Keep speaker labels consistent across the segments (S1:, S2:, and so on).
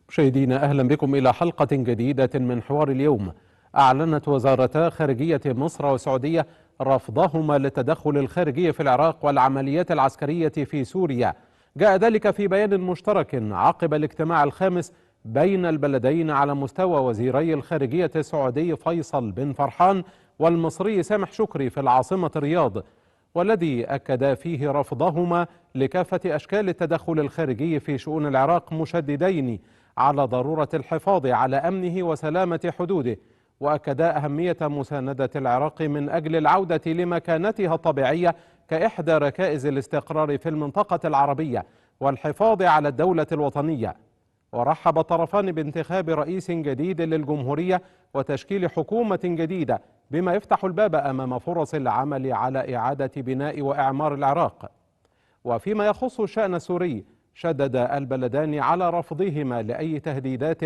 S1: مشاهدينا أهلا بكم إلى حلقة جديدة من حوار اليوم. أعلنت وزارتا خارجية مصر والسعودية رفضهما للتدخل الخارجي في العراق والعمليات العسكرية في سوريا. جاء ذلك في بيان مشترك عقب الاجتماع الخامس بين البلدين على مستوى وزيري الخارجية السعودي فيصل بن فرحان والمصري سامح شكري في العاصمة الرياض، والذي أكد فيه رفضهما لكافة أشكال التدخل الخارجي في شؤون العراق، مشددين على ضرورة الحفاظ على أمنه وسلامة حدوده، وأكدا أهمية مساندة العراق من أجل العودة لمكانتها الطبيعية كإحدى ركائز الاستقرار في المنطقة العربية والحفاظ على الدولة الوطنية. ورحب الطرفان بانتخاب رئيس جديد للجمهورية وتشكيل حكومة جديدة، بما يفتح الباب أمام فرص العمل على إعادة بناء وإعمار العراق. وفيما يخص الشأن السوري، شدد البلدان على رفضهما لأي تهديدات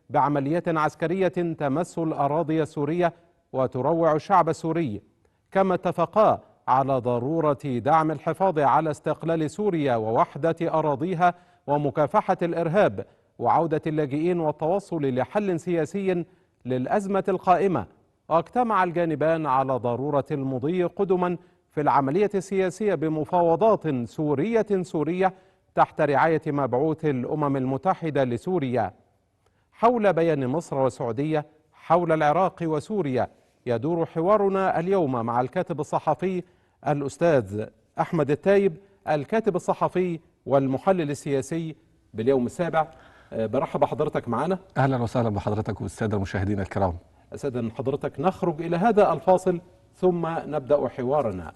S1: بعمليات عسكرية تمس الأراضي السورية وتروع الشعب السوري، كما اتفقا على ضرورة دعم الحفاظ على استقلال سوريا ووحدة أراضيها ومكافحة الإرهاب وعودة اللاجئين والتوصل لحل سياسي للأزمة القائمة. واجتمع الجانبان على ضرورة المضي قدما في العملية السياسية بمفاوضات سورية تحت رعاية مبعوث الأمم المتحدة لسوريا. حول بيان مصر والسعودية حول العراق وسوريا يدور حوارنا اليوم مع الكاتب الصحفي الأستاذ أحمد التايب، الكاتب الصحفي والمحلل السياسي باليوم السابع. برحب بحضرتك معنا.
S2: أهلا وسهلا بحضرتك والسادة المشاهدين الكرام.
S1: أستاذ حضرتك، نخرج إلى هذا الفاصل ثم نبدأ حوارنا.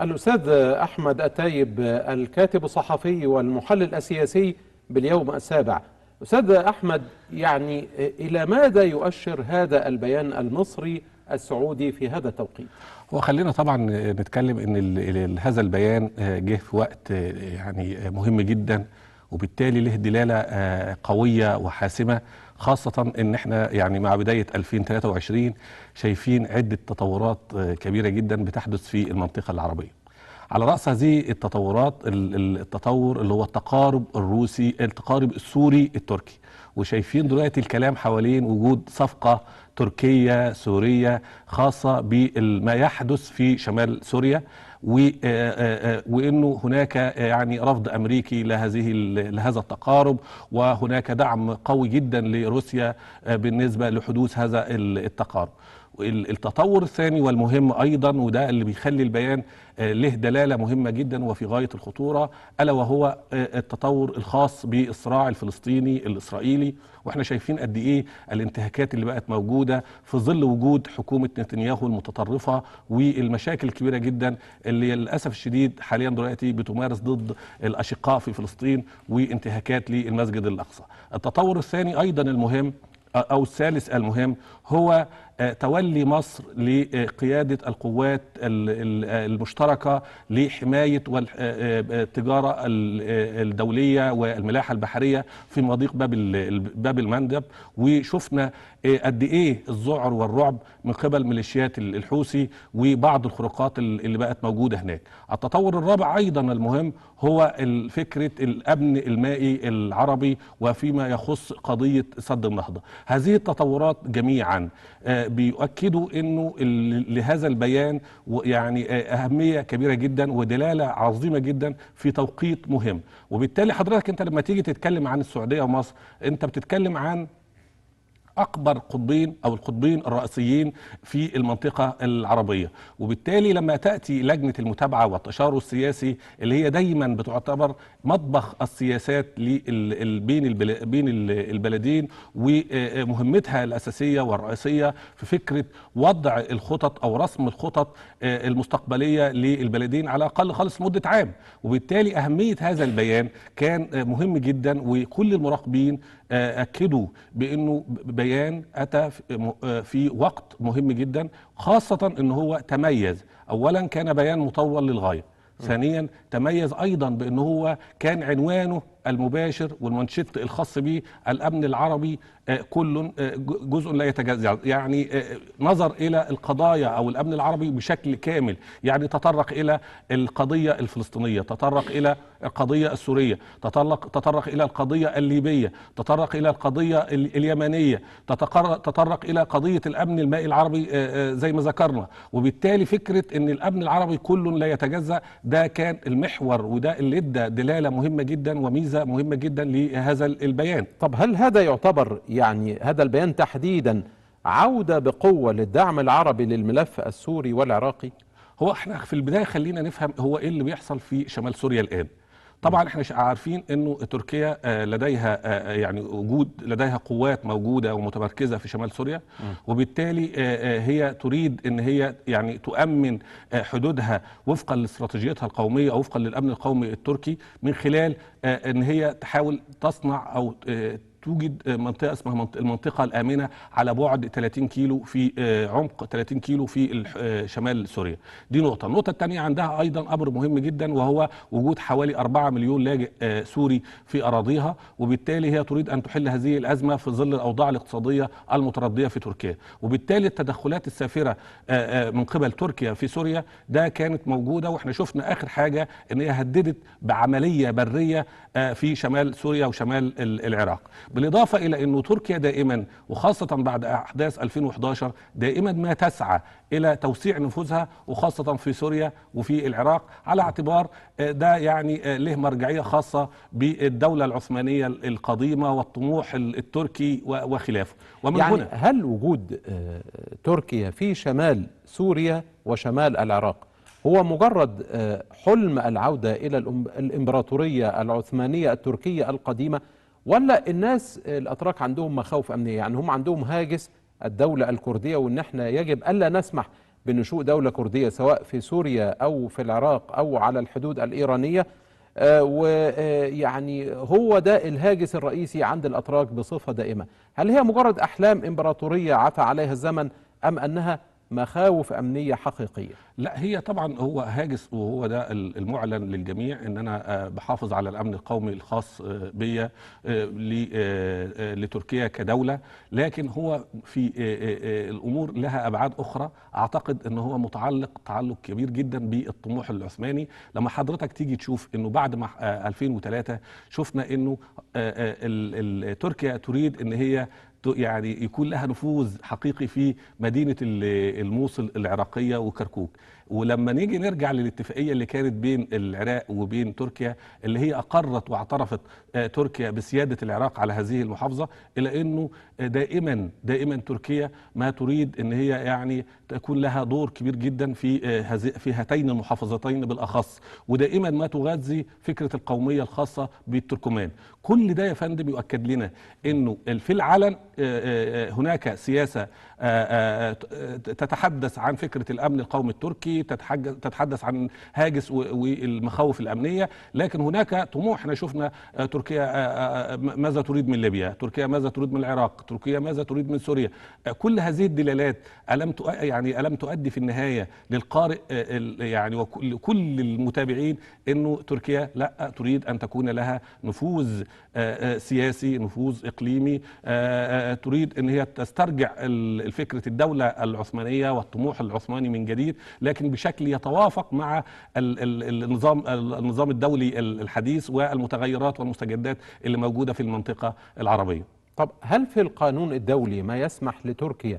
S1: الأستاذ أحمد التايب، الكاتب الصحفي والمحلل السياسي باليوم السابع. أستاذ أحمد، يعني إلى ماذا يؤشر هذا البيان المصري السعودي في هذا التوقيت؟
S2: وخلينا طبعا نتكلم ان هذا البيان جه في وقت يعني مهم جدا، وبالتالي له دلالة قوية وحاسمة، خاصة ان احنا يعني مع بداية 2023 شايفين عدة تطورات كبيرة جدا بتحدث في المنطقة العربية. على رأس هذه التطورات التطور اللي هو التقارب السوري التركي، وشايفين دلوقتي الكلام حوالين وجود صفقة تركية سورية خاصة بما يحدث في شمال سوريا، وانه هناك يعني رفض امريكي لهذا التقارب، وهناك دعم قوي جدا لروسيا بالنسبة لحدوث هذا التقارب. التطور الثاني والمهم ايضا، وده اللي بيخلي البيان له دلاله مهمه جدا وفي غايه الخطوره، الا وهو التطور الخاص بالصراع الفلسطيني الاسرائيلي. واحنا شايفين قد ايه الانتهاكات اللي بقت موجوده في ظل وجود حكومه نتنياهو المتطرفه، والمشاكل الكبيره جدا اللي للاسف الشديد حاليا دلوقتي بتمارس ضد الاشقاء في فلسطين، وانتهاكات للمسجد الاقصى. التطور الثاني ايضا المهم أو الثالث المهم هو تولي مصر لقيادة القوات المشتركة لحماية التجارة الدولية والملاحة البحرية في مضيق باب المندب. وشفنا قد ايه الذعر والرعب من قبل ميليشيات الحوثي وبعض الخروقات اللي بقت موجودة هناك. التطور الرابع ايضا المهم هو فكرة الامن المائي العربي، وفيما يخص قضية سد النهضة. هذه التطورات جميعا بيؤكدوا انه لهذا البيان يعني اهميه كبيره جدا ودلاله عظيمه جدا في توقيت مهم. وبالتالي حضرتك انت لما تيجي تتكلم عن السعوديه ومصر انت بتتكلم عن أكبر قطبين أو القطبين الرئيسيين في المنطقة العربية. وبالتالي لما تأتي لجنة المتابعة والتشاور السياسي اللي هي دايما بتعتبر مطبخ السياسات بين البلدين ومهمتها الأساسية والرئيسية في فكرة وضع الخطط أو رسم الخطط المستقبلية للبلدين على الأقل خالص مدة عام. وبالتالي أهمية هذا البيان كان مهم جدا، وكل المراقبين أكدوا بأنه بيان أتى في وقت مهم جدا، خاصة أنه هو تميز. أولا كان بيان مطول للغاية، ثانيا تميز أيضا بأنه هو كان عنوانه المباشر والمنشط الخاص به الأمن العربي كل جزء لا يتجزأ، يعني نظر إلى القضايا أو الأمن العربي بشكل كامل، يعني تطرق إلى القضية الفلسطينية، تطرق إلى القضية السورية، تطرق إلى القضية الليبية، تطرق إلى القضية اليمنية، تطرق إلى قضية الأمن المائي العربي زي ما ذكرنا. وبالتالي فكرة أن الأمن العربي كل لا يتجزأ ده كان المحور، وده اللي ادى دلالة مهمة جدا وميزة مهمة جدا لهذا البيان.
S1: طب هل هذا يعتبر يعني هذا البيان تحديدا عودة بقوة للدعم العربي للملف السوري والعراقي؟
S2: هو احنا في البداية خلينا نفهم هو ايه اللي بيحصل في شمال سوريا الآن. طبعا احنا عارفين انه تركيا لديها يعني لديها قوات موجوده ومتمركزه في شمال سوريا، وبالتالي هي تريد ان هي يعني تؤمن حدودها وفقا لاستراتيجيتها القوميه او وفقا للامن القومي التركي، من خلال ان هي تحاول تصنع او توجد منطقة اسمها المنطقة الآمنة على بعد 30 كيلو في عمق 30 كيلو في شمال سوريا. دي نقطة. النقطة الثانية عندها أيضا أمر مهم جدا، وهو وجود حوالي 4 مليون لاجئ سوري في أراضيها، وبالتالي هي تريد أن تحل هذه الأزمة في ظل الأوضاع الاقتصادية المتردية في تركيا. وبالتالي التدخلات السافرة من قبل تركيا في سوريا ده كانت موجودة، وإحنا شفنا آخر حاجة أن هي هددت بعملية برية في شمال سوريا وشمال العراق. بالإضافة إلى أنه تركيا دائما وخاصة بعد أحداث 2011 دائما ما تسعى إلى توسيع نفوذها، وخاصة في سوريا وفي العراق، على اعتبار ده يعني له مرجعية خاصة بالدولة العثمانية القديمة والطموح التركي وخلافه. ومن
S1: يعني
S2: هنا
S1: هل وجود تركيا في شمال سوريا وشمال العراق هو مجرد حلم العودة إلى الإمبراطورية العثمانية التركية القديمة، ولا الناس الأتراك عندهم مخاوف أمنية؟ يعني هم عندهم هاجس الدولة الكردية، وإن احنا يجب ألا نسمح بنشوء دولة كردية سواء في سوريا أو في العراق أو على الحدود الإيرانية، ويعني هو ده الهاجس الرئيسي عند الأتراك بصفة دائمة. هل هي مجرد أحلام إمبراطورية عفى عليها الزمن، أم أنها مخاوف أمنية حقيقية؟
S2: لا، هي طبعا هو هاجس، وهو ده المعلن للجميع ان انا بحافظ على الامن القومي الخاص بيا لتركيا كدولة. لكن هو في الامور لها ابعاد اخرى، اعتقد ان هو متعلق تعلق كبير جدا بالطموح العثماني. لما حضرتك تيجي تشوف انه بعد ما 2003 شفنا انه تركيا تريد ان هي يعني يكون لها نفوذ حقيقي في مدينة الموصل العراقية وكركوك. ولما نيجي نرجع للاتفاقية اللي كانت بين العراق وبين تركيا، اللي هي أقرت واعترفت تركيا بسيادة العراق على هذه المحافظة، إلى أنه دائما تركيا ما تريد أن هي يعني تكون لها دور كبير جدا في هاتين المحافظتين بالأخص، ودائما ما تغذي فكرة القومية الخاصة بالتركمان. كل ده يا فندم يؤكد لنا أنه في العلن هناك سياسة تتحدث عن فكرة الأمن القومي التركي، تتحدث عن هاجس والمخاوف الأمنية، لكن هناك طموح. احنا شفنا تركيا ماذا تريد من ليبيا، تركيا ماذا تريد من العراق، تركيا ماذا تريد من سوريا. كل هذه الدلالات ألم تؤدي في النهاية للقارئ يعني وكل المتابعين أنه تركيا لا تريد أن تكون لها نفوذ سياسي، نفوذ إقليمي، تريد أن هي تسترجع فكرة الدولة العثمانية والطموح العثماني من جديد، لكن بشكل يتوافق مع النظام الدولي الحديث والمتغيرات والمستجدات اللي موجودة في المنطقة العربية.
S1: طب هل في القانون الدولي ما يسمح لتركيا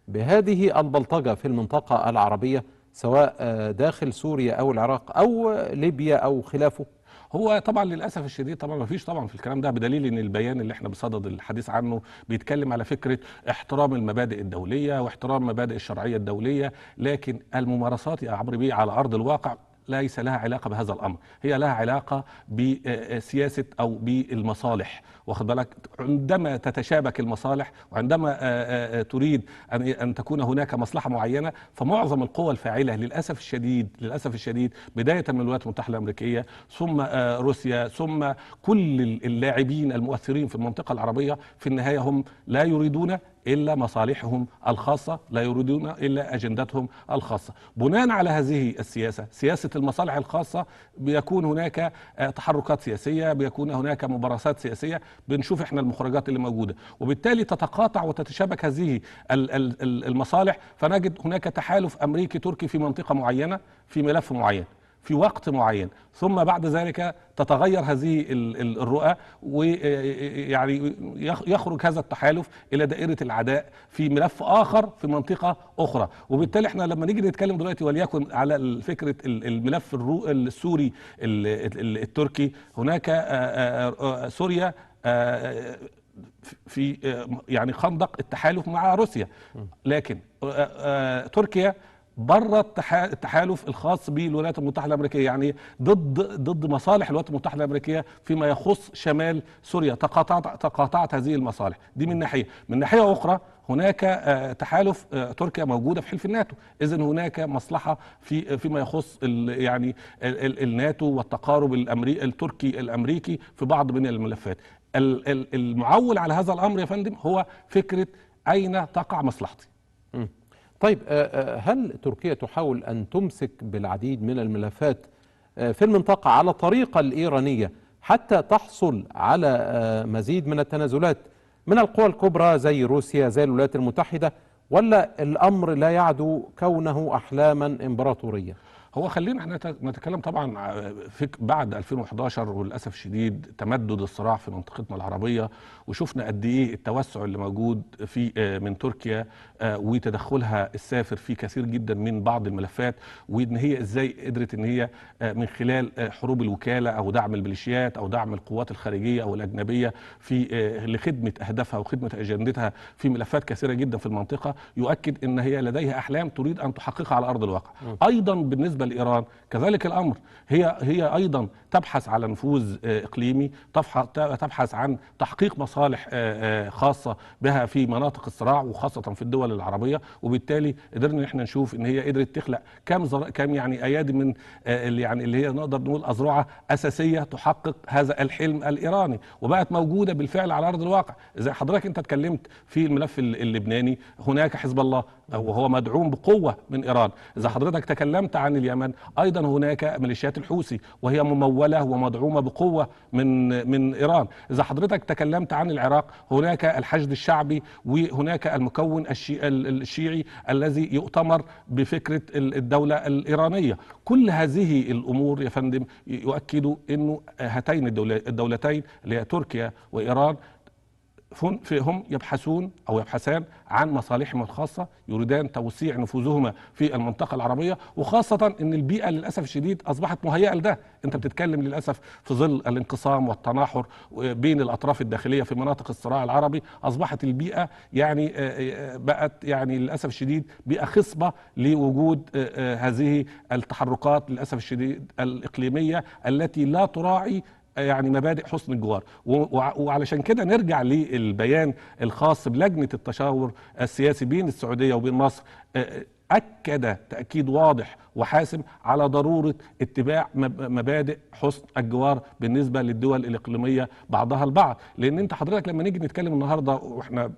S1: بهذه البلطجة في المنطقة العربية، سواء داخل سوريا أو العراق أو ليبيا أو خلافه؟
S2: هو طبعا للاسف الشديد طبعا ما فيش طبعا في الكلام ده، بدليل ان البيان اللي احنا بصدد الحديث عنه بيتكلم على فكره احترام المبادئ الدوليه واحترام مبادئ الشرعيه الدوليه، لكن الممارسات يا عمرو بيه على ارض الواقع ليس لها علاقه بهذا الامر، هي لها علاقه بسياسه او بالمصالح، واخد بالك؟ عندما تتشابك المصالح وعندما تريد ان تكون هناك مصلحه معينه، فمعظم القوى الفاعله للاسف الشديد بدايه من الولايات المتحده الامريكيه ثم روسيا ثم كل اللاعبين المؤثرين في المنطقه العربيه، في النهايه هم لا يريدون إلا مصالحهم الخاصة، لا يريدون إلا أجندتهم الخاصة. بناء على هذه السياسة، سياسة المصالح الخاصة، بيكون هناك تحركات سياسية، بيكون هناك ممارسات سياسية، بنشوف احنا المخرجات اللي موجودة، وبالتالي تتقاطع وتتشابك هذه المصالح، فنجد هناك تحالف أمريكي تركي في منطقة معينة في ملف معين في وقت معين، ثم بعد ذلك تتغير هذه الرؤى، ويعني يخرج هذا التحالف الى دائره العداء في ملف اخر في منطقه اخرى. وبالتالي احنا لما نيجي نتكلم دلوقتي وليكن على فكره الملف السوري التركي، هناك سوريا في يعني خندق التحالف مع روسيا، لكن تركيا بره التحالف الخاص بالولايات المتحده الامريكيه، يعني ضد مصالح الولايات المتحده الامريكيه فيما يخص شمال سوريا. تقاطعت هذه المصالح دي من ناحيه. من ناحيه اخرى هناك تحالف تركيا موجوده في حلف الناتو، اذا هناك مصلحه فيما يخص يعني الناتو والتقارب التركي الامريكي في بعض من الملفات. المعول على هذا الامر يا فندم هو فكره اين تقع مصلحتي.
S1: طيب هل تركيا تحاول أن تمسك بالعديد من الملفات في المنطقة على الطريقة الإيرانية حتى تحصل على مزيد من التنازلات من القوى الكبرى زي روسيا زي الولايات المتحدة، ولا الأمر لا يعدو كونه أحلاما إمبراطورية؟
S2: هو خلينا احنا نتكلم طبعا بعد 2011 وللاسف الشديد تمدد الصراع في منطقتنا العربيه، وشفنا قد ايه التوسع اللي موجود في من تركيا وتدخلها السافر في كثير جدا من بعض الملفات، وان هي ازاي قدرت ان هي من خلال حروب الوكاله او دعم الميليشيات او دعم القوات الخارجيه او الاجنبيه في لخدمه اهدافها وخدمه اجندتها في ملفات كثيره جدا في المنطقه، يؤكد ان هي لديها احلام تريد ان تحققها على ارض الواقع. ايضا بالنسبه لإيران كذلك الأمر، هي أيضا تبحث على نفوذ إقليمي، تبحث عن تحقيق مصالح خاصة بها في مناطق الصراع وخاصة في الدول العربية، وبالتالي قدرنا احنا نشوف ان هي قدرت تخلق كم يعني ايادي من يعني اللي هي نقدر نقول أذرعة أساسية تحقق هذا الحلم الإيراني، وبقت موجودة بالفعل على أرض الواقع. زي حضرتك انت اتكلمت في الملف اللبناني، هناك حزب الله وهو مدعوم بقوة من إيران. إذا حضرتك تكلمت عن اليمن، أيضا هناك ميليشيات الحوثي وهي ممولة ومدعومة بقوة من إيران. إذا حضرتك تكلمت عن العراق، هناك الحشد الشعبي وهناك المكون الشيعي الذي يؤتمر بفكرة الدولة الإيرانية. كل هذه الأمور يا فندم يؤكدوا أنه هاتين الدولتين اللي هي تركيا وإيران هم يبحثون أو يبحثان عن مصالحهم الخاصة، يريدان توسيع نفوذهما في المنطقة العربية، وخاصة أن البيئة للأسف الشديد أصبحت مهيئة لده. أنت بتتكلم للأسف في ظل الانقسام والتناحر بين الأطراف الداخلية في مناطق الصراع العربي، أصبحت البيئة يعني بقت يعني للأسف الشديد بيئة خصبة لوجود هذه التحركات للأسف الشديد الإقليمية التي لا تراعي يعني مبادئ حسن الجوار. وعلشان كده نرجع للبيان الخاص بلجنة التشاور السياسي بين السعودية وبين مصر، أكد تأكيد واضح وحاسم على ضرورة اتباع مبادئ حسن الجوار بالنسبة للدول الإقليمية بعضها البعض. لأن أنت حضرتك لما نيجي نتكلم النهاردة وإحنا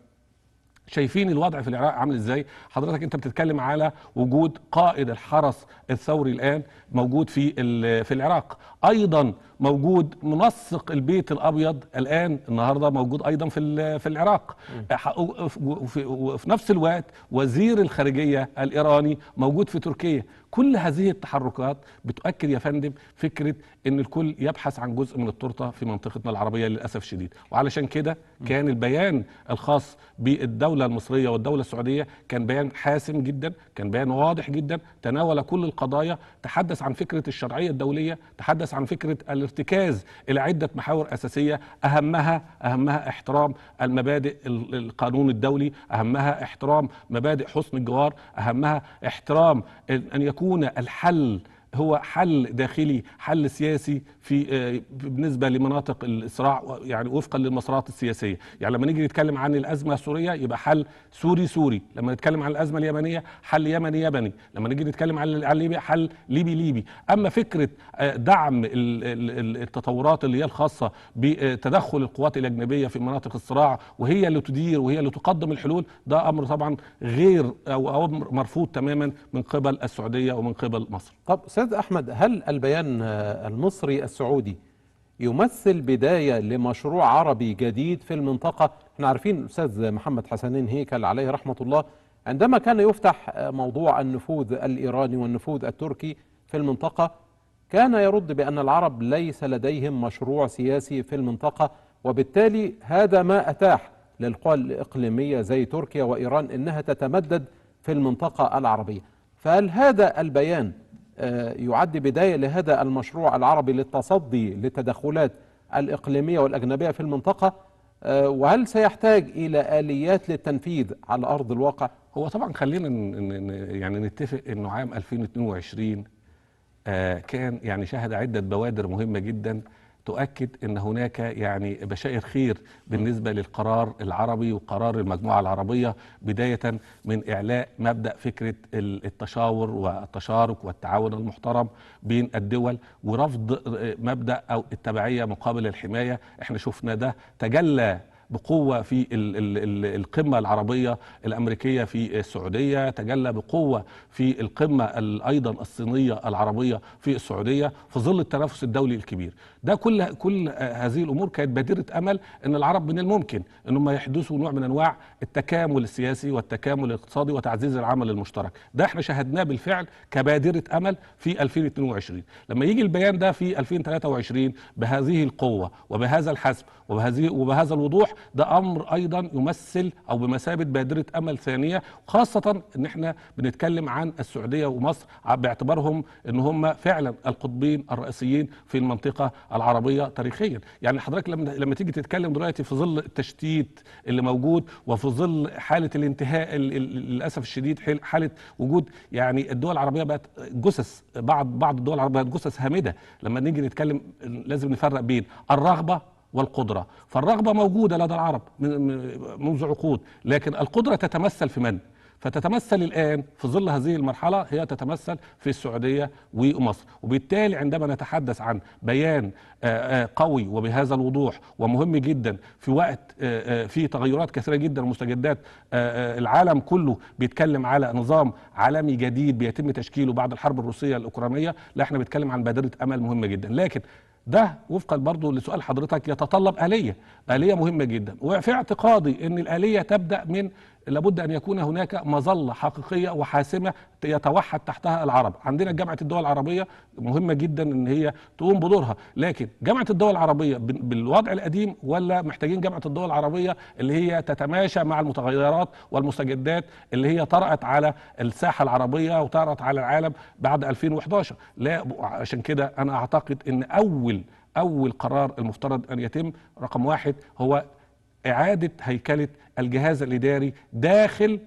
S2: شايفين الوضع في العراق عامل ازاي، حضرتك انت بتتكلم على وجود قائد الحرس الثوري الان موجود في العراق، ايضا موجود منسق البيت الابيض الان النهارده موجود ايضا في العراق، وفي نفس الوقت وزير الخارجيه الايراني موجود في تركيا. كل هذه التحركات بتؤكد يا فندم فكرة ان الكل يبحث عن جزء من التورته في منطقتنا العربية للأسف الشديد. وعلشان كده كان البيان الخاص بالدولة المصرية والدولة السعودية كان بيان حاسم جدا، كان بيان واضح جدا، تناول كل القضايا، تحدث عن فكرة الشرعية الدولية، تحدث عن فكرة الارتكاز إلى عدة محاور أساسية، أهمها احترام المبادئ القانون الدولي، أهمها احترام مبادئ حسن الجوار، أهمها احترام أن يكون الحل هو حل داخلي، حل سياسي في بالنسبه لمناطق الصراع، يعني وفقا للمسارات السياسيه. يعني لما نيجي نتكلم عن الازمه السوريه يبقى حل سوري، لما نتكلم عن الازمه اليمنيه حل يمني، لما نيجي نتكلم عن ليبيا حل ليبي. اما فكره دعم التطورات اللي هي الخاصه بتدخل القوات الاجنبيه في مناطق الصراع وهي اللي تدير وهي اللي تقدم الحلول، ده امر طبعا غير او امر مرفوض تماما من قبل السعوديه ومن قبل مصر.
S1: طب أستاذ أحمد، هل البيان المصري السعودي يمثل بداية لمشروع عربي جديد في المنطقة؟ احنا عارفين الأستاذ محمد حسنين هيكل عليه رحمة الله عندما كان يفتح موضوع النفوذ الإيراني والنفوذ التركي في المنطقة كان يرد بأن العرب ليس لديهم مشروع سياسي في المنطقة، وبالتالي هذا ما أتاح للقوى الإقليمية زي تركيا وإيران أنها تتمدد في المنطقة العربية. فهل هذا البيان يعد بداية لهذا المشروع العربي للتصدي للتدخلات الإقليمية والأجنبية في المنطقة؟ وهل سيحتاج إلى آليات للتنفيذ على أرض الواقع؟
S2: هو طبعا خلينا يعني نتفق أنه عام 2022 كان يعني شهد عدة بوادر مهمة جدا تؤكد أن هناك يعني بشائر خير بالنسبة للقرار العربي وقرار المجموعة العربية، بداية من إعلاء مبدأ فكرة التشاور والتشارك والتعاون المحترم بين الدول، ورفض مبدأ أو التبعية مقابل الحماية. احنا شفنا ده تجلى بقوة في القمة العربية الأمريكية في السعودية، تجلى بقوة في القمة أيضا الصينية العربية في السعودية في ظل التنافس الدولي الكبير ده. كل هذه الأمور كانت بادرة أمل أن العرب من الممكن أنهم يحدثوا نوع من أنواع التكامل السياسي والتكامل الاقتصادي وتعزيز العمل المشترك. ده احنا شاهدناه بالفعل كبادرة أمل في 2022. لما يجي البيان ده في 2023 بهذه القوة وبهذا الحسم وبهذا الوضوح، ده امر ايضا يمثل او بمثابه بادره امل ثانيه، خاصه ان احنا بنتكلم عن السعوديه ومصر باعتبارهم ان هم فعلا القطبين الرئيسيين في المنطقه العربيه تاريخيا. يعني حضرتك لما تيجي تتكلم دلوقتي في ظل التشتيت اللي موجود وفي ظل حاله الانتهاء للاسف الشديد، حاله وجود يعني الدول العربيه بقت جثث، بعض الدول العربيه بقت جثث هامده. لما نيجي نتكلم لازم نفرق بين الرغبه والقدرة. فالرغبة موجودة لدى العرب منذ عقود، لكن القدرة تتمثل في من؟ فتتمثل الآن في ظل هذه المرحلة هي تتمثل في السعودية ومصر. وبالتالي عندما نتحدث عن بيان قوي وبهذا الوضوح ومهم جدا في وقت في تغيرات كثيرة جدا ومستجدات، العالم كله بيتكلم على نظام عالمي جديد بيتم تشكيله بعد الحرب الروسية الأوكرانية، لا احنا بنتكلم عن بادرة أمل مهمة جدا. لكن ده وفقا برضو لسؤال حضرتك يتطلب آلية مهمة جدا، وفي اعتقادي ان الآلية تبدأ من لابد أن يكون هناك مظلة حقيقية وحاسمة يتوحد تحتها العرب. عندنا جامعة الدول العربية مهمة جدا أن هي تقوم بدورها، لكن جامعة الدول العربية بالوضع القديم ولا محتاجين جامعة الدول العربية اللي هي تتماشى مع المتغيرات والمستجدات اللي هي طرأت على الساحة العربية وطرأت على العالم بعد 2011؟ لا، عشان كده أنا أعتقد أن أول قرار المفترض أن يتم رقم 1 هو إعادة هيكلة الجهاز الإداري داخل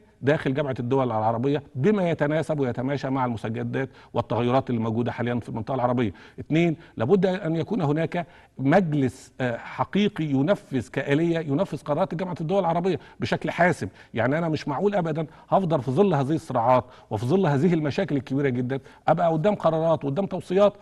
S2: جامعة الدول العربية بما يتناسب ويتماشى مع المستجدات والتغيرات اللي موجودة حاليا في المنطقة العربية. 2، لابد أن يكون هناك مجلس حقيقي ينفذ كآلية ينفذ قرارات جامعة الدول العربية بشكل حاسم. يعني أنا مش معقول أبدا هفضل في ظل هذه الصراعات وفي ظل هذه المشاكل الكبيرة جدا أبقى قدام قرارات وقدام توصيات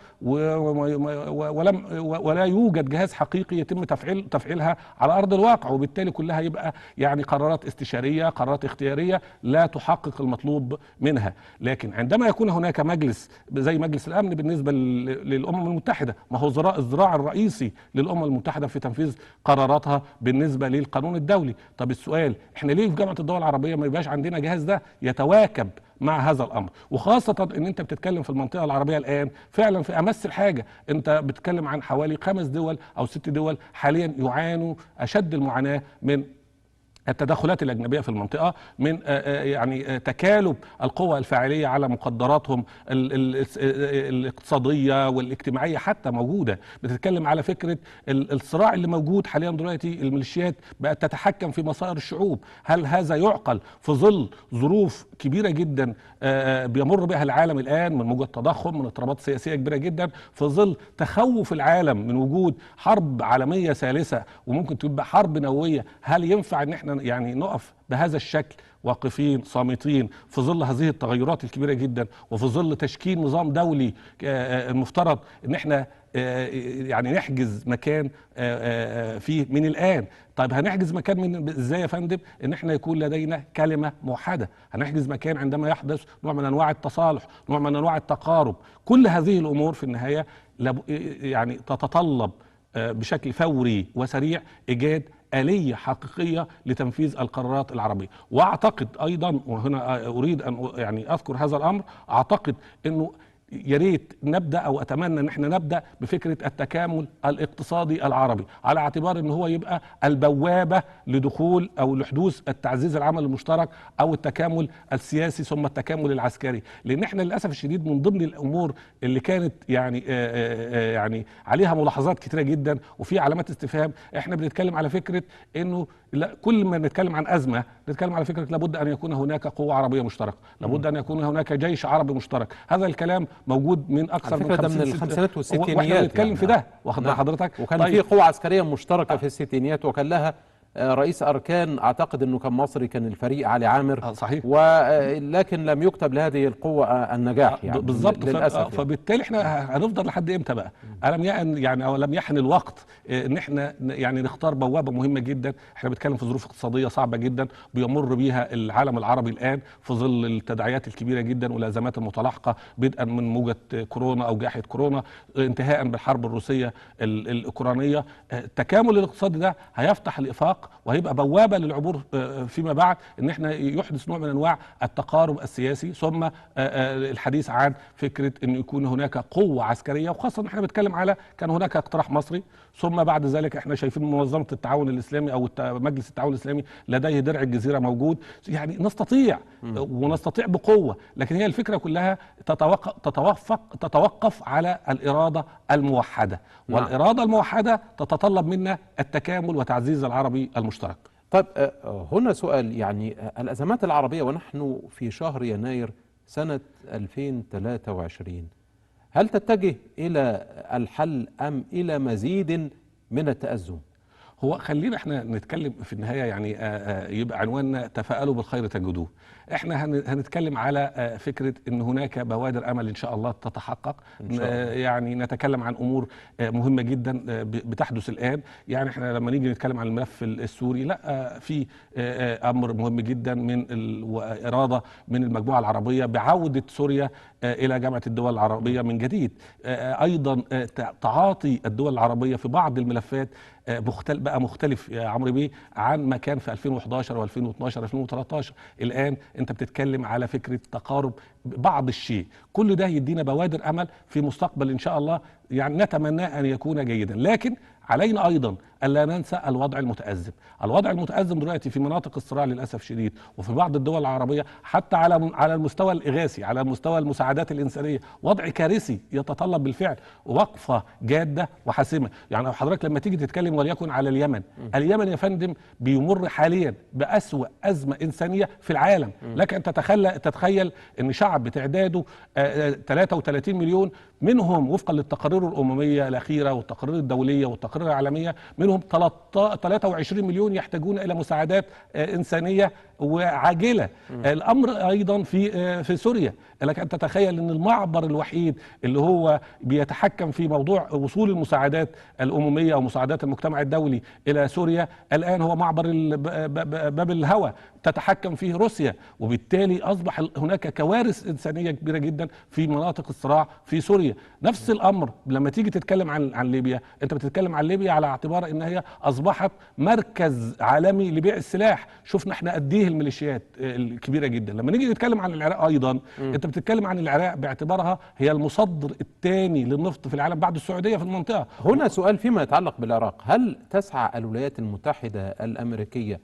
S2: ولا يوجد جهاز حقيقي يتم تفعيلها على أرض الواقع، وبالتالي كلها يبقى يعني قرارات استشارية، قرارات اختيارية لا تحقق المطلوب منها. لكن عندما يكون هناك مجلس زي مجلس الامن بالنسبه للامم المتحده، ما هو الذراع الرئيسي للامم المتحده في تنفيذ قراراتها بالنسبه للقانون الدولي. طب السؤال، احنا ليه في جامعه الدول العربيه ما يبقاش عندنا جهاز ده يتواكب مع هذا الامر؟ وخاصه ان انت بتتكلم في المنطقه العربيه الان فعلا في امس الحاجه، انت بتتكلم عن حوالي 5 دول او 6 دول حاليا يعانوا اشد المعاناه من التدخلات الأجنبية في المنطقة، من يعني تكالب القوى الفاعلية على مقدراتهم الاقتصادية والاجتماعية حتى موجودة. بتتكلم على فكرة الصراع اللي موجود حاليا دلوقتي، الميليشيات بقت تتحكم في مصائر الشعوب. هل هذا يعقل في ظل ظروف كبيرة جدا بيمر بها العالم الآن من موجة تضخم، من اضطرابات سياسية كبيرة جدا، في ظل تخوف العالم من وجود حرب عالمية ثالثة وممكن تبقى حرب نووية؟ هل ينفع ان احنا يعني نقف بهذا الشكل واقفين صامتين في ظل هذه التغيرات الكبيرة جدا، وفي ظل تشكيل نظام دولي المفترض ان احنا يعني نحجز مكان فيه من الآن؟ طيب هنحجز مكان من ازاي يا فندم؟ ان احنا يكون لدينا كلمة موحدة. هنحجز مكان عندما يحدث نوع من انواع التصالح، نوع من انواع التقارب. كل هذه الامور في النهاية يعني تتطلب بشكل فوري وسريع ايجاد آلية حقيقية لتنفيذ القرارات العربية. واعتقد ايضا، وهنا اريد ان يعني اذكر هذا الامر، اعتقد انه يا ريت نبدا او اتمنى ان احنا نبدا بفكره التكامل الاقتصادي العربي، على اعتبار ان هو يبقى البوابه لدخول او لحدوث التعزيز العمل المشترك او التكامل السياسي ثم التكامل العسكري. لان احنا للاسف الشديد من ضمن الامور اللي كانت يعني عليها ملاحظات كتيره جدا وفي علامات استفهام، احنا بنتكلم على فكره انه لا، كل ما نتكلم عن ازمه نتكلم على فكره لابد ان يكون هناك قوه عربيه مشتركه، لابد ان يكون هناك جيش عربي مشترك. هذا الكلام موجود من اكثر من 50
S1: من الخمسينات والستينيات،
S2: واحنا بنتكلم يعني في ده، واخد بال حضرتك؟
S1: وكان في قوة عسكرية مشتركة في الستينيات، وكان لها رئيس أركان، أعتقد أنه كان مصري، كان الفريق علي عامر.
S2: صحيح.
S1: ولكن لم يكتب لهذه القوة النجاح يعني
S2: بالضبط.
S1: للأسف.
S2: فبالتالي احنا هنفضل لحد امتى بقى؟ لم يحن الوقت ان احنا يعني نختار بوابة مهمة جدا؟ احنا بنتكلم في ظروف اقتصادية صعبة جدا بيمر بيها العالم العربي الآن في ظل التداعيات الكبيرة جدا والأزمات المتلاحقة، بدءا من موجة كورونا أو جائحة كورونا، انتهاء بالحرب الروسية الأوكرانية. التكامل الاقتصادي ده هيفتح الإفاق وهيبقى بوابة للعبور فيما بعد ان احنا يحدث نوع من انواع التقارب السياسي، ثم الحديث عن فكرة ان يكون هناك قوة عسكرية. وخاصة احنا بنتكلم على كان هناك اقتراح مصري، ثم بعد ذلك احنا شايفين منظمة التعاون الاسلامي او مجلس التعاون الاسلامي لديه درع الجزيرة موجود. يعني نستطيع ونستطيع بقوة، لكن هي الفكرة كلها تتوقف على الإرادة الموحدة، والإرادة الموحدة تتطلب منا التكامل وتعزيز العربي المشترك.
S1: طيب هنا سؤال، يعني الأزمات العربية ونحن في شهر يناير سنة 2023، هل تتجه إلى الحل أم إلى مزيد من التأزم؟
S2: هو خلينا احنا نتكلم في النهاية، يعني يبقى عنواننا تفاءلوا بالخير تجدوه. احنا هنتكلم على فكرة ان هناك بوادر امل ان شاء الله تتحقق. إن شاء الله. يعني نتكلم عن امور مهمة جدا بتحدث الان. يعني احنا لما نيجي نتكلم عن الملف السوري، لا، في امر مهم جدا من وإرادة من المجموعة العربية بعودة سوريا الى جامعة الدول العربية من جديد. ايضا تعاطي الدول العربية في بعض الملفات بقى مختلف يا عمرو بيه عن ما كان في 2011 و2012 2013. الآن أنت بتتكلم على فكرة تقارب بعض الشيء، كل ده يدينا بوادر أمل في مستقبل إن شاء الله، يعني نتمنى أن يكون جيدا. لكن علينا أيضا ألا ننسى الوضع المتأزم. الوضع المتأزم دلوقتي في مناطق الصراع للأسف شديد، وفي بعض الدول العربية حتى على المستوى الإغاثي، على مستوى المساعدات الإنسانية، وضع كارثي يتطلب بالفعل وقفة جادة وحاسمة. يعني حضرتك لما تيجي تتكلم وليكن على اليمن، اليمن يا فندم بيمر حاليا بأسوأ أزمة إنسانية في العالم. لك أن تتخيل أن شعب بتعداده 33 مليون، منهم وفقا للتقارير الأممية الأخيرة والتقارير الدولية والتقارير العالمية، منهم 23 مليون يحتاجون إلى مساعدات إنسانية وعاجله. الامر ايضا في سوريا، لك ان تتخيل ان المعبر الوحيد اللي هو بيتحكم في موضوع وصول المساعدات الامميه او مساعدات المجتمع الدولي الى سوريا الان هو معبر باب الهوى تتحكم فيه روسيا، وبالتالي اصبح هناك كوارث انسانيه كبيره جدا في مناطق الصراع في سوريا. نفس الامر لما تيجي تتكلم عن ليبيا، انت بتتكلم عن ليبيا على اعتبار ان هي اصبحت مركز عالمي لبيع السلاح. شفنا احنا قد ايه الميليشيات الكبيره جدا. لما نيجي نتكلم عن العراق ايضا، انت بتتكلم عن العراق باعتبارها هي المصدر الثاني للنفط في العالم بعد السعوديه في المنطقه.
S1: هنا سؤال فيما يتعلق بالعراق، هل تسعى الولايات المتحده الامريكيه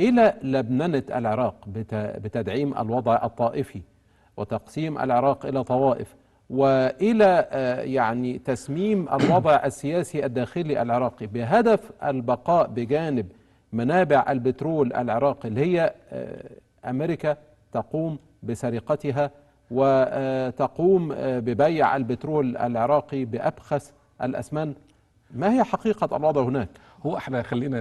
S1: إلى لبننة العراق بتدعيم الوضع الطائفي وتقسيم العراق إلى طوائف، وإلى يعني تسميم الوضع السياسي الداخلي العراقي بهدف البقاء بجانب منابع البترول العراقي اللي هي أمريكا تقوم بسرقتها وتقوم ببيع البترول العراقي بأبخس الأثمان؟ ما هي حقيقة الوضع هناك؟
S2: هو احنا خلينا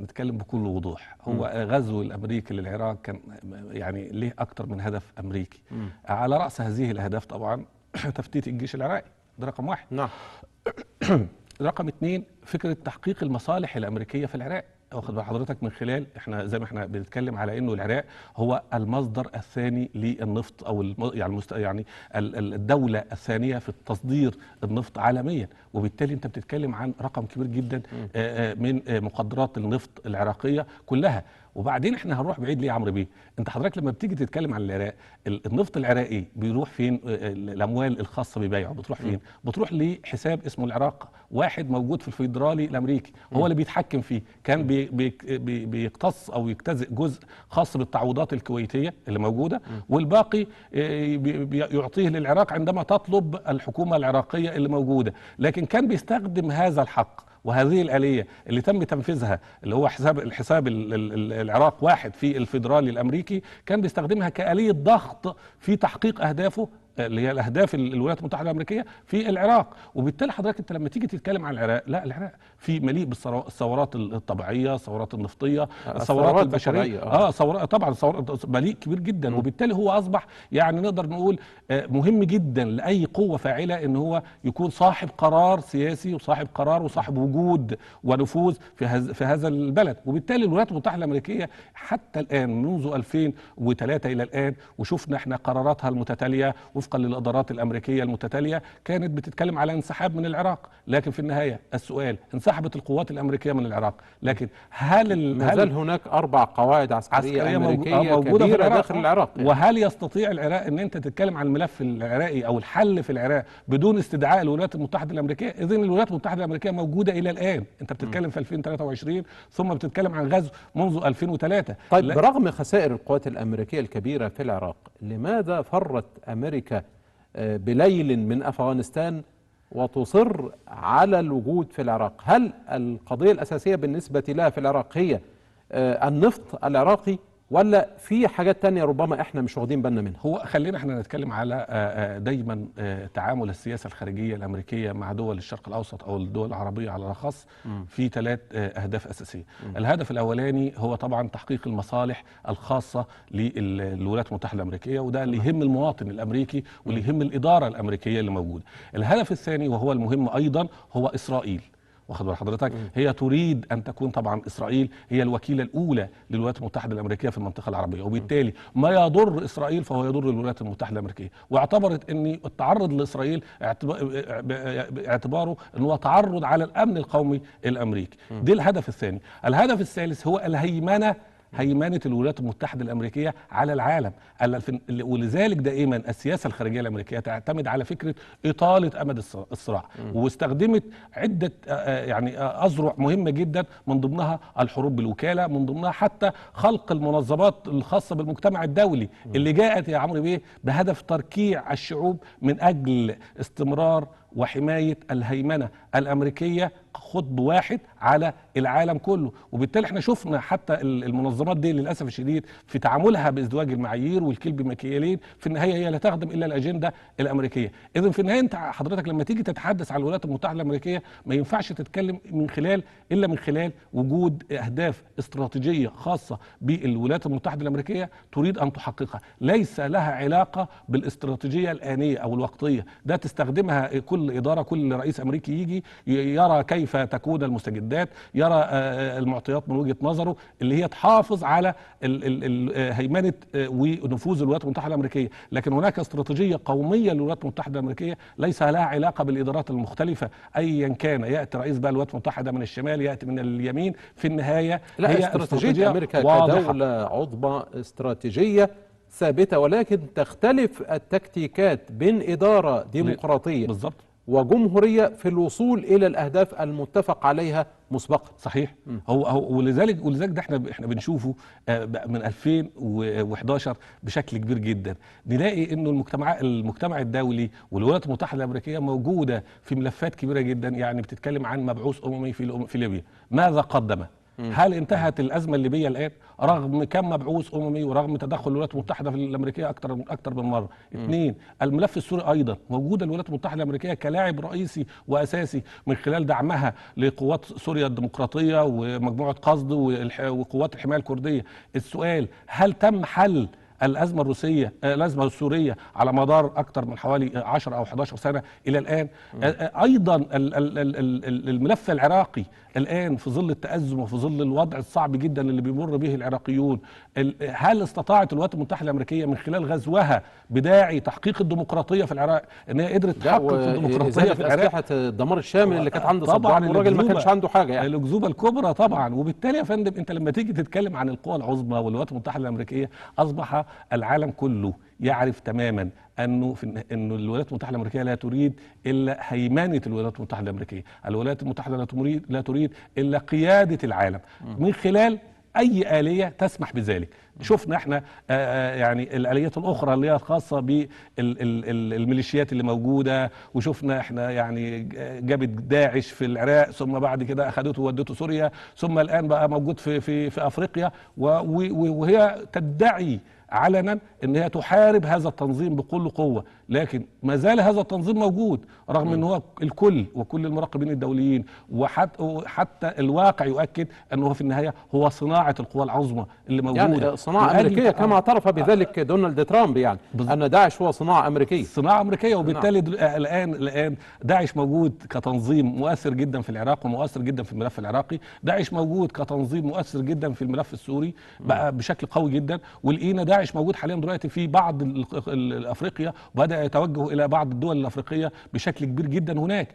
S2: نتكلم بكل وضوح. هو غزو الامريكي للعراق كان يعني ليه اكتر من هدف امريكي. على راس هذه الاهداف طبعا تفتيت الجيش العراقي، ده رقم واحد.
S1: نعم.
S2: رقم اتنين، فكره تحقيق المصالح الامريكيه في العراق. واخد بال حضرتك من خلال احنا زي ما احنا بنتكلم على انه العراق هو المصدر الثاني للنفط او يعني الدوله الثانيه في تصدير النفط عالميا، وبالتالي انت بتتكلم عن رقم كبير جدا من مقدرات النفط العراقيه كلها. وبعدين احنا هنروح بعيد ليه يا عمرو بيه؟ انت حضرتك لما بتيجي تتكلم عن العراق، النفط العراقي بيروح فين؟ الاموال الخاصه ببيعه بتروح فين؟ بتروح لحساب اسمه العراق واحد موجود في الفيدرالي الامريكي، هو اللي بيتحكم فيه. كان بيقتص او يجتزئ جزء خاص بالتعويضات الكويتيه اللي موجوده، والباقي يعطيه للعراق عندما تطلب الحكومه العراقيه اللي موجوده. لكن كان بيستخدم هذا الحق وهذه الآلية اللي تم تنفيذها اللي هو الحساب العراق واحد في الفيدرالي الأمريكي، كان بيستخدمها كآلية ضغط في تحقيق أهدافه اللي هي الأهداف الولايات المتحدة الأمريكية في العراق. وبالتالي حضرتك أنت لما تيجي تتكلم عن العراق، لا العراق في مليء بالثورات الطبيعية، الثورات النفطية، الثورات البشرية. طبعا مليء كبير جدا. وبالتالي هو أصبح يعني نقدر نقول مهم جدا لأي قوة فاعلة إن هو يكون صاحب قرار سياسي وصاحب قرار وصاحب وجود ونفوذ في هذا البلد. وبالتالي الولايات المتحدة الأمريكية حتى الآن منذ 2003 إلى الآن، وشفنا احنا قراراتها المتتالية وفقا للإدارات الأمريكية المتتالية كانت بتتكلم على انسحاب من العراق. لكن في النهاية السؤال، انسحبت القوات الأمريكية من العراق، لكن
S1: ما زال هناك 4 قواعد عسكرية أمريكية موجودة كبيرة داخل العراق
S2: يعني. وهل يستطيع العراق ان انت تتكلم عن الملف العراقي او الحل في العراق بدون استدعاء الولايات المتحدة الأمريكية؟ إذن الولايات المتحدة الأمريكية موجودة إلى الآن. انت بتتكلم في 2023 ثم بتتكلم عن غزو منذ 2003.
S1: طيب برغم خسائر القوات الأمريكية الكبيرة في العراق، لماذا فرت أمريكا بليل من أفغانستان وتصر على الوجود في العراق؟ هل القضية الأساسية بالنسبة لها في العراق هي النفط العراقي، ولا في حاجات تانية ربما احنا مش واخدين بالنا منها؟
S2: هو خلينا احنا نتكلم على دايما تعامل السياسة الخارجية الأمريكية مع دول الشرق الأوسط أو الدول العربية على الأخص في 3 أهداف أساسية. الهدف الأولاني هو طبعا تحقيق المصالح الخاصة للولايات المتحدة الأمريكية، وده اللي يهم المواطن الأمريكي واللي يهم الإدارة الأمريكية اللي موجودة. الهدف الثاني وهو المهم أيضا هو إسرائيل. واخد بال حضرتك؟ هي تريد ان تكون طبعا اسرائيل هي الوكيله الاولى للولايات المتحده الامريكيه في المنطقه العربيه، وبالتالي ما يضر اسرائيل فهو يضر الولايات المتحده الامريكيه. واعتبرت ان التعرض لاسرائيل اعتباره ان هو تعرض على الامن القومي الامريكي. ده الهدف الثاني. الهدف الثالث هو هيمنة الولايات المتحدة الأمريكية على العالم. ولذلك دائما السياسة الخارجية الأمريكية تعتمد على فكرة إطالة أمد الصراع، واستخدمت عدة يعني أذرع مهمة جدا، من ضمنها الحروب بالوكالة، من ضمنها حتى خلق المنظمات الخاصة بالمجتمع الدولي اللي جاءت يا عمرو بيه بهدف تركيع الشعوب من أجل استمرار وحماية الهيمنة الأمريكية قطب واحد على العالم كله. وبالتالي احنا شفنا حتى المنظمات دي للاسف الشديد في تعاملها بازدواج المعايير والكلب مكيالين، في النهايه هي لا تخدم الا الاجنده الامريكيه. اذا في النهايه انت حضرتك لما تيجي تتحدث عن الولايات المتحده الامريكيه ما ينفعش تتكلم الا من خلال وجود اهداف استراتيجيه خاصه بالولايات المتحده الامريكيه تريد ان تحققها، ليس لها علاقه بالاستراتيجيه الانيه او الوقتيه. ده تستخدمها كل اداره، كل رئيس امريكي يجي يرى كيف تكون المستجدات، يرى المعطيات من وجهه نظره اللي هي تحافظ على هيمنه ونفوذ الولايات المتحده الامريكيه. لكن هناك استراتيجيه قوميه للولايات المتحده الامريكيه ليس لها علاقه بالادارات المختلفه ايا كان، ياتي رئيس بقى الولايات المتحده من الشمال، ياتي من اليمين، في النهايه
S1: لا،
S2: هي
S1: استراتيجية أمريكا
S2: واضحة.
S1: كدولة عظمى استراتيجية ثابتة، ولكن تختلف التكتيكات بين إدارة ديمقراطية
S2: بالظبط
S1: وجمهورية في الوصول إلى الأهداف المتفق عليها مسبقا.
S2: صحيح. هو ولذلك ده احنا بنشوفه من 2011 بشكل كبير جدا، نلاقي انه المجتمع الدولي والولايات المتحده الامريكيه موجوده في ملفات كبيره جدا. يعني بتتكلم عن مبعوث اممي في ليبيا، ماذا قدم؟ هل انتهت الازمه الليبيه الان رغم كم مبعوث اممي ورغم تدخل الولايات المتحده الامريكيه اكثر من مره؟ اثنين، الملف السوري ايضا موجوده الولايات المتحده الامريكيه كلاعب رئيسي واساسي من خلال دعمها لقوات سوريا الديمقراطيه ومجموعه قصد وقوات الحمايه الكرديه. السؤال، هل تم حل الازمه السوريه على مدار اكثر من حوالي 10 او 11 سنه الى الان؟ ايضا الملف العراقي الان في ظل التازم وفي ظل الوضع الصعب جدا اللي بيمر به العراقيون، هل استطاعت الولايات المتحده الامريكيه من خلال غزوها بداعي تحقيق الديمقراطيه في العراق ان هي قدرت تحقق الديمقراطيه في العراق؟
S1: أسلحة الدمار الشامل اللي كانت عند
S2: طبعا
S1: صدام والراجل ما كانش عنده حاجه يعني.
S2: الاكذوبه الكبرى طبعا. وبالتالي يا فندم انت لما تيجي تتكلم عن القوى العظمى والولايات المتحده الامريكيه، اصبح العالم كله يعرف تماما انه الولايات المتحده الامريكيه لا تريد الا هيمنه الولايات المتحده الامريكيه، الولايات المتحده لا تريد الا قياده العالم من خلال اي آلية تسمح بذلك. شفنا احنا يعني الآليات الأخرى اللي هي خاصة بالميليشيات اللي موجودة، وشفنا احنا يعني جابت داعش في العراق، ثم بعد كده أخذته وودته سوريا، ثم الآن بقى موجود في أفريقيا، وهي تدعي علنا ان هي تحارب هذا التنظيم بكل قوه، لكن ما زال هذا التنظيم موجود رغم ان هو الكل وكل المراقبين الدوليين وحتى الواقع يؤكد انه في النهايه هو صناعه القوى العظمى اللي موجوده،
S1: يعني صناعه امريكيه كما اعترف بذلك دونالد ترامب، يعني ان داعش هو صناعه امريكيه.
S2: صناعه امريكيه. وبالتالي الان داعش موجود كتنظيم مؤثر جدا في العراق ومؤثر جدا في الملف العراقي، داعش موجود كتنظيم مؤثر جدا في الملف السوري بقى بشكل قوي جدا، ولقينا داعش موجود حاليا دلوقتي في بعض افريقيا، وبدا يتوجه الى بعض الدول الافريقيه بشكل كبير جدا هناك.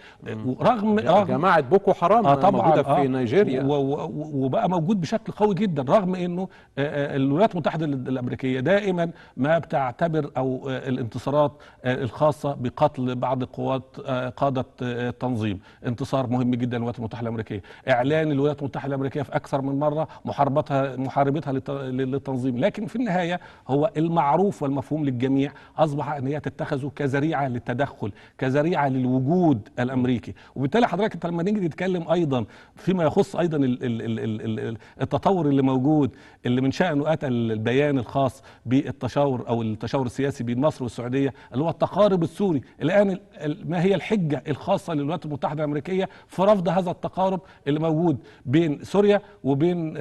S2: رغم
S1: جماعه بوكو حرام موجوده في نيجيريا،
S2: وبقى موجود بشكل قوي جدا، رغم انه الولايات المتحده الامريكيه دائما ما بتعتبر او الانتصارات الخاصه بقتل بعض قوات قاده التنظيم انتصار مهم جدا للولايات المتحده الامريكيه. اعلان الولايات المتحده الامريكيه في اكثر من مره محاربتها للتنظيم، لكن في النهايه هو المعروف والمفهوم للجميع اصبح ان هي تتخذه كذريعه للتدخل، كذريعه للوجود الامريكي. وبالتالي حضرتك انت لما نيجي نتكلم ايضا فيما يخص ايضا التطور اللي موجود، اللي من شأنه اتى البيان الخاص بالتشاور او التشاور السياسي بين مصر والسعوديه اللي هو التقارب السوري. الان ما هي الحجه الخاصه للولايات المتحده الامريكيه في رفض هذا التقارب اللي موجود بين سوريا وبين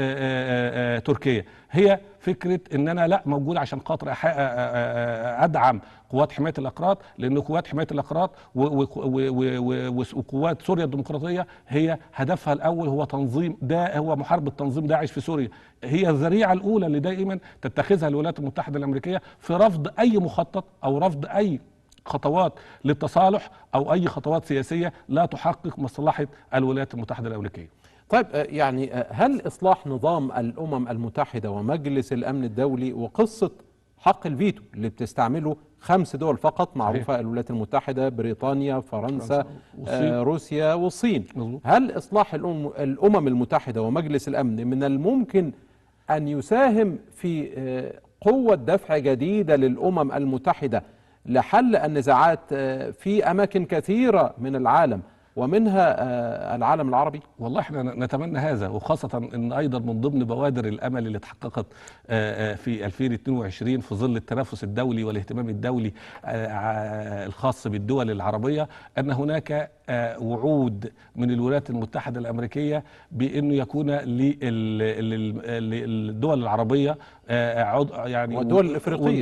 S2: تركيا؟ هي فكره ان انا لا موجود عشان خاطر ادعم قوات حمايه الاقراط، لان قوات حمايه الاقراط وقوات سوريا الديمقراطيه هي هدفها الاول هو تنظيم هو محاربه تنظيم داعش في سوريا. هي الذريعه الاولى اللي دائما تتخذها الولايات المتحده الامريكيه في رفض اي مخطط او رفض اي خطوات للتصالح او اي خطوات سياسيه لا تحقق مصلحه الولايات المتحده الامريكيه.
S1: طيب، يعني هل إصلاح نظام الأمم المتحدة ومجلس الأمن الدولي وقصة حق الفيتو اللي بتستعمله 5 دول فقط معروفة، الولايات المتحدة، بريطانيا، فرنسا، روسيا والصين، هل إصلاح الأمم المتحدة ومجلس الأمن من الممكن أن يساهم في قوة دفع جديدة للأمم المتحدة لحل النزاعات في أماكن كثيرة من العالم ومنها العالم العربي؟
S2: والله احنا نتمنى هذا، وخاصة ان ايضا من ضمن بوادر الامل اللي اتحققت في 2022 في ظل التنافس الدولي والاهتمام الدولي الخاص بالدول العربية، ان هناك وعود من الولايات المتحدة الامريكية بانه يكون للدول العربية يعني والدول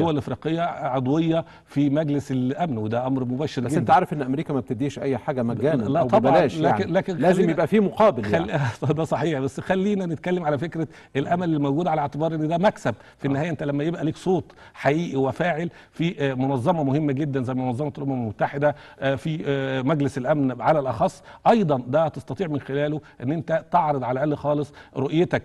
S2: الافريقية عضوية في مجلس الامن، وده امر مبشر
S1: بس
S2: جدا.
S1: انت عارف ان امريكا ما بتديش اي حاجة مجانا
S2: لا
S1: او
S2: طبعا،
S1: ببلاش،
S2: لكن
S1: لازم يبقى فيه مقابل يعني.
S2: ده صحيح، بس خلينا نتكلم على فكرة الامل اللي موجود، على اعتبار ان ده مكسب في النهاية. انت لما يبقى ليك صوت حقيقي وفاعل في منظمة مهمة جدا زي منظمة الامم المتحدة، في مجلس الامن على الاخص، ايضا ده تستطيع من خلاله ان انت تعرض على الاقل خالص رؤيتك،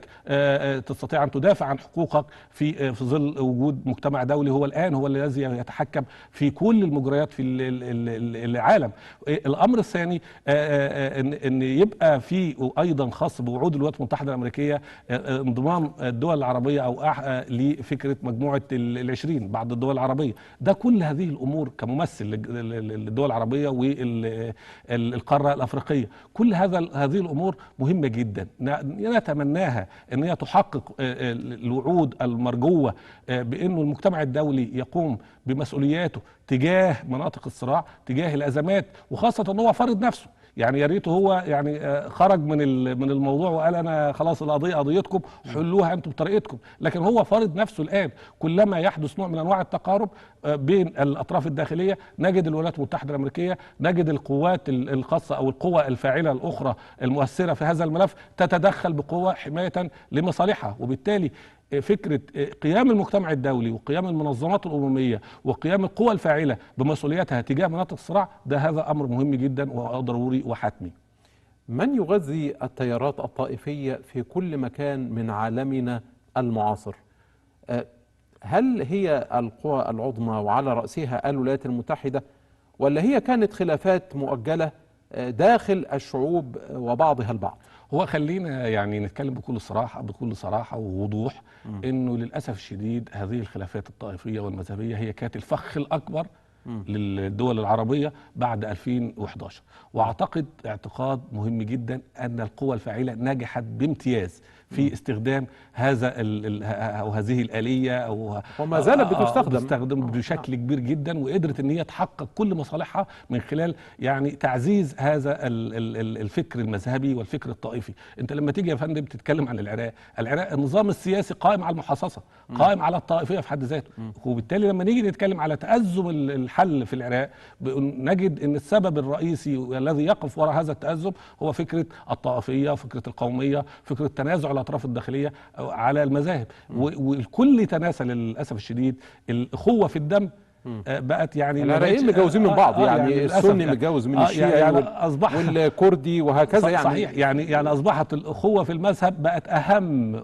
S2: تستطيع ان تدافع عن حقوقك في ظل وجود مجتمع دولي هو الان هو الذي يتحكم في كل المجريات في العالم. الامر الثاني ان يبقى في ايضا خاص بوعود الولايات المتحده الامريكيه انضمام الدول العربيه او لفكره مجموعه ال20 بعض الدول العربيه. ده كل هذه الامور كممثل للدول العربيه والقاره الافريقيه، كل هذه الامور مهمه جدا نتمناها ان هي تحقق الوعود المرجوه بانه المجتمع الدولي يقوم بمسؤولياته تجاه مناطق الصراع، تجاه الازمات، وخاصه ان هو فرض نفسه. يعني يا ريته هو يعني خرج من الموضوع وقال انا خلاص القضيه قضيتكم حلوها انتم بطريقتكم، لكن هو فرض نفسه الان. كلما يحدث نوع من انواع التقارب بين الاطراف الداخليه، نجد الولايات المتحده الامريكيه، نجد القوات الخاصه او القوى الفاعله الاخرى المؤثره في هذا الملف تتدخل بقوه حمايه لمصالحها. وبالتالي فكرة قيام المجتمع الدولي وقيام المنظمات الأممية وقيام القوى الفاعلة بمسؤولياتها تجاه مناطق الصراع، هذا أمر مهم جدا وضروري وحتمي.
S1: من يغذي التيارات الطائفية في كل مكان من عالمنا المعاصر؟ هل هي القوى العظمى وعلى رأسها الولايات المتحدة، ولا هي كانت خلافات مؤجلة داخل الشعوب وبعضها البعض؟
S2: هو خلينا يعني نتكلم بكل صراحة ووضوح انه للأسف الشديد هذه الخلافات الطائفية والمذهبية هي كانت الفخ الأكبر للدول العربية بعد 2011. واعتقد اعتقاد مهم جدا ان القوى الفاعلة نجحت بامتياز في استخدام هذه الآلية
S1: وما زالت
S2: بتستخدم بشكل كبير جدا، وقدرت ان هي تحقق كل مصالحها من خلال يعني تعزيز هذا الفكر المذهبي والفكر الطائفي. انت لما تيجي يا فندم تتكلم عن العراق النظام السياسي قائم على المحاصصة، قائم على الطائفية في حد ذاته، وبالتالي لما نيجي نتكلم على تأزم الحل في العراق نجد ان السبب الرئيسي الذي يقف وراء هذا التأزم هو فكرة الطائفية، فكرة القومية، فكرة تنازع الأطراف الداخلية على المذاهب. والكل تناسى للأسف الشديد الأخوة في الدم. بقت يعني
S1: العراقيين متجوزين من بعض، يعني السني متجوز من الشيعي
S2: يعني أصبح
S1: والكردي وهكذا. يعني
S2: صحيح، يعني أصبحت الأخوة في المذهب بقت أهم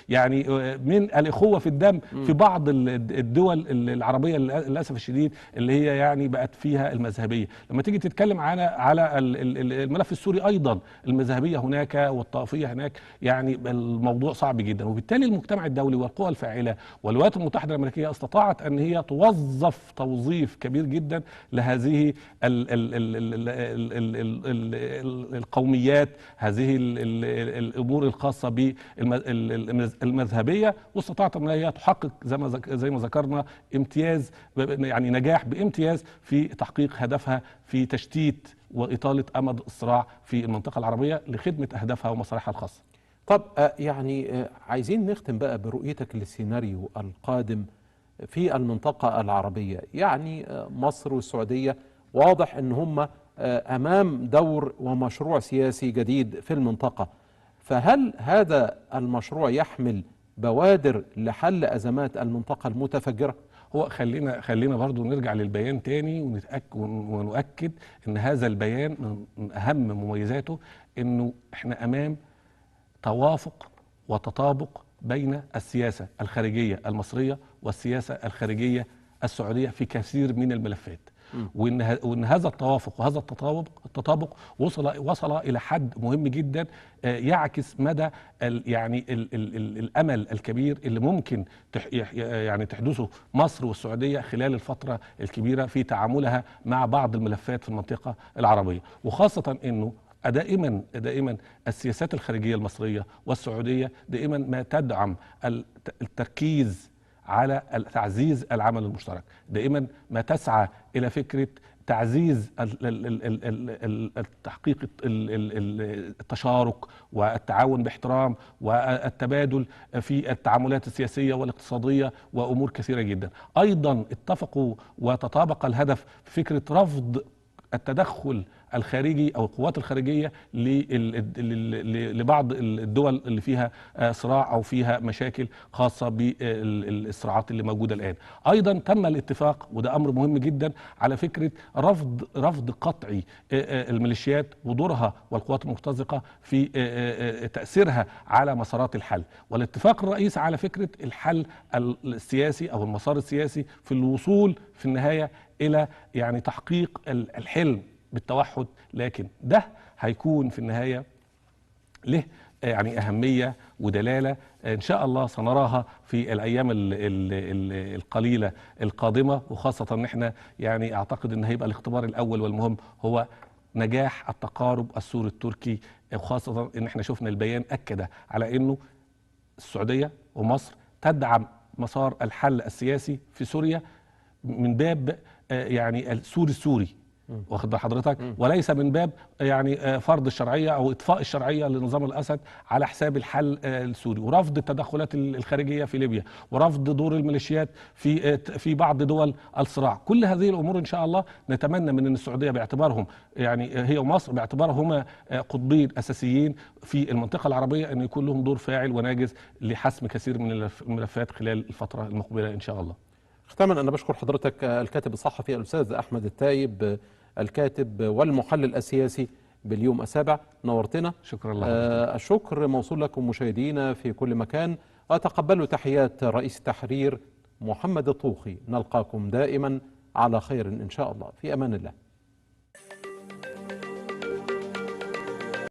S2: يعني من الأخوة في الدم في بعض الدول العربية للأسف الشديد اللي هي يعني بقت فيها المذهبية. لما تيجي تتكلم على الملف السوري أيضا المذهبية هناك والطائفية هناك، يعني الموضوع صعب جدا. وبالتالي المجتمع الدولي والقوى الفاعلة والولايات المتحدة الأمريكية استطاعت أن هي توظف توظيف كبير جدا لهذه القوميات، هذه الامور الخاصه بالمذهبيه، واستطاعت ان هي تحقق زي ما ذكرنا امتياز، يعني نجاح بامتياز في تحقيق هدفها في تشتيت واطاله امد الصراع في المنطقه العربيه لخدمه اهدافها ومصالحها الخاصه.
S1: طب يعني عايزين نختم بقى برؤيتك للسيناريو القادم في المنطقة العربية. يعني مصر والسعودية واضح ان هم امام دور ومشروع سياسي جديد في المنطقة، فهل هذا المشروع يحمل بوادر لحل ازمات المنطقة المتفجرة؟
S2: هو خلينا برضو نرجع للبيان تاني ونؤكد ان هذا البيان من اهم مميزاته انه احنا امام توافق وتطابق بين السياسة الخارجية المصرية والسياسة الخارجية السعودية في كثير من الملفات. وان هذا التوافق وهذا التطابق وصل الى حد مهم جدا يعكس مدى الامل الكبير اللي ممكن يعني تحدثه مصر والسعوديه خلال الفتره الكبيره في تعاملها مع بعض الملفات في المنطقه العربيه، وخاصه انه دائما السياسات الخارجيه المصريه والسعوديه دائما ما تدعم التركيز على تعزيز العمل المشترك، دائما ما تسعى الى فكره تعزيز تحقيق التشارك والتعاون باحترام والتبادل في التعاملات السياسيه والاقتصاديه وامور كثيره جدا. ايضا اتفقوا وتطابق الهدف في فكره رفض التدخل الخارجي او القوات الخارجيه لبعض الدول اللي فيها صراع او فيها مشاكل خاصه بالصراعات اللي موجوده الان. ايضا تم الاتفاق، وده امر مهم جدا، على فكره رفض قطعي الميليشيات ودورها والقوات المرتزقه في تاثيرها على مسارات الحل، والاتفاق الرئيسي على فكره الحل السياسي او المسار السياسي في الوصول في النهايه الى يعني تحقيق الحلم بالتوحد، لكن ده هيكون في النهاية له يعني أهمية ودلالة إن شاء الله سنراها في الأيام القليلة القادمة، وخاصة إن إحنا يعني أعتقد إن هيبقى الاختبار الأول والمهم هو نجاح التقارب السوري التركي، وخاصة إن إحنا شفنا البيان أكد على إنه السعودية ومصر تدعم مسار الحل السياسي في سوريا من باب يعني السوري واخد بال حضرتك، وليس من باب يعني فرض الشرعيه او اطفاء الشرعيه لنظام الاسد على حساب الحل السوري، ورفض التدخلات الخارجيه في ليبيا، ورفض دور الميليشيات في بعض دول الصراع. كل هذه الامور ان شاء الله نتمنى من ان السعوديه باعتبارهم يعني هي ومصر باعتبارهما قطبين اساسيين في المنطقه العربيه ان يكون لهم دور فاعل وناجز لحسم كثير من الملفات خلال الفتره المقبله ان شاء الله.
S1: ختاما أنا بشكر حضرتك الكاتب الصحفي الأستاذ أحمد التايب، الكاتب والمحلل السياسي باليوم السابع، نورتنا.
S2: شكرا الله.
S1: الشكر موصول لكم مشاهدينا في كل مكان، وتقبلوا تحيات رئيس التحرير محمد الطوخي. نلقاكم دائما على خير إن شاء الله، في أمان الله.